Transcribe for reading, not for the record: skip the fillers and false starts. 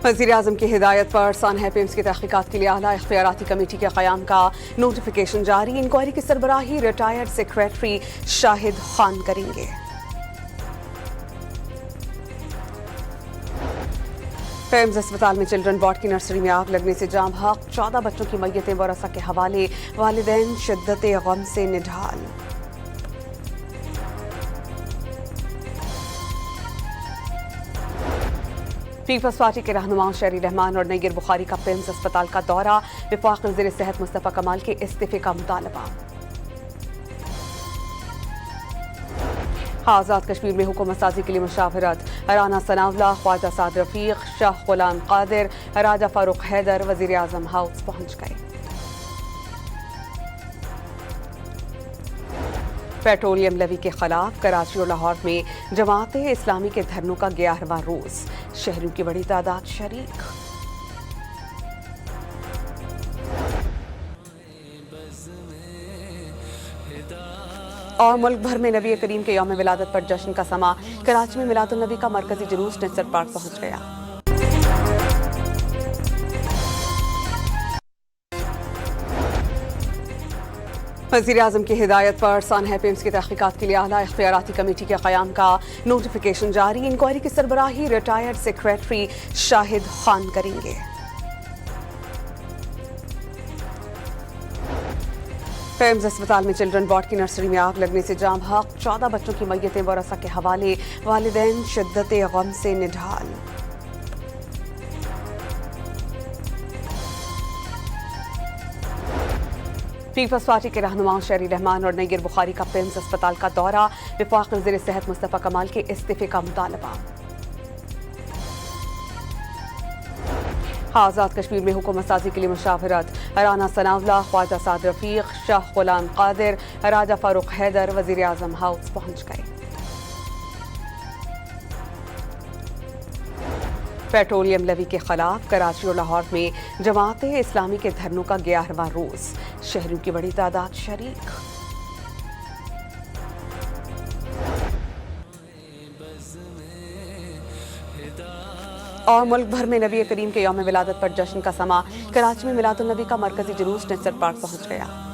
वज़ीर-ए-आज़म की हिदायत पर सानहा पेम्स की तहक़ीक़ात के लिए आला इख्तियाराती कमेटी के क़याम का नोटिफिकेशन जारी। इंक्वायरी की सरबराही रिटायर्ड सेक्रेटरी शाहिद खान करेंगे। पेम्स अस्पताल में चिल्ड्रन वार्ड की नर्सरी में आग लगने से जाम हक, 14 बच्चों की मैयतें वरसा के हवाले, वालिदैन शिद्दत गम से निढाल। पीपल्स पार्टी के रहनुमा शहरी रहमान और नय्यर बुखारी का पेम्स अस्पताल का दौरा, वफाक वज़ीर सेहत मुस्तफ़ा कमाल के इस्तीफे का मुतालबा। आज़ाद कश्मीर में हुकूमत साजी के लिए मुशावरत, राना सनावला, ख्वाजा साद रफीक, शाह गुलाम कादिर, राजा फारूक हैदर वज़ीर-ए-आज़म हाउस पहुंच गए। पेट्रोलियम लवी के खिलाफ कराची और लाहौर में जमात इस्लामी के धरनों का 11वां रोज, शहरियों की बड़ी तादाद शरीक। और मुल्क भर में नबी करीम के यौम विलादत पर जश्न का समा, कराची में मिलादुन नबी का मरकजी जुलूस नेचर पार्क पहुंच गया। वज़ीर-ए-आज़म की हिदायत पर सानहा पेम्स की तहक़ीक़ात के लिए आला इख्तियाराती कमेटी के क़याम का नोटिफिकेशन जारी। इंक्वायरी की सरबराही रिटायर्ड सेक्रेटरी शाहिद खान करेंगे। पेम्स अस्पताल में चिल्ड्रन वार्ड की नर्सरी में आग लगने से जाम हक, 14 बच्चों की मैयतें वरसा के हवाले, वालिदैन शिद्दत गम से निढाल। पीपल्स पार्टी के रहनुमा शहरी रहमान और नय्यर बुखारी का पेम्स अस्पताल का दौरा, वफाक वज़ीर सेहत मुस्तफ़ा कमाल के इस्तीफे का मुतालबा। आज़ाद कश्मीर में हुकूमत साजी के लिए मुशावरत, राना सनावला, ख्वाजा साद रफीक, शाह गुलाम कादिर, राजा फारूक हैदर वज़ीर-ए-आज़म हाउस पहुंच गए। पेट्रोलियम लवी के खिलाफ कराची और लाहौर में जमात इस्लामी के धरनों का 11वां रोज, शहरियों की बड़ी तादाद शरीक। और मुल्क भर में नबी करीम के यौम विलादत पर जश्न का समा, कराची में मिलादुन नबी का मरकजी जुलूस नेचर पार्क पहुंच गया।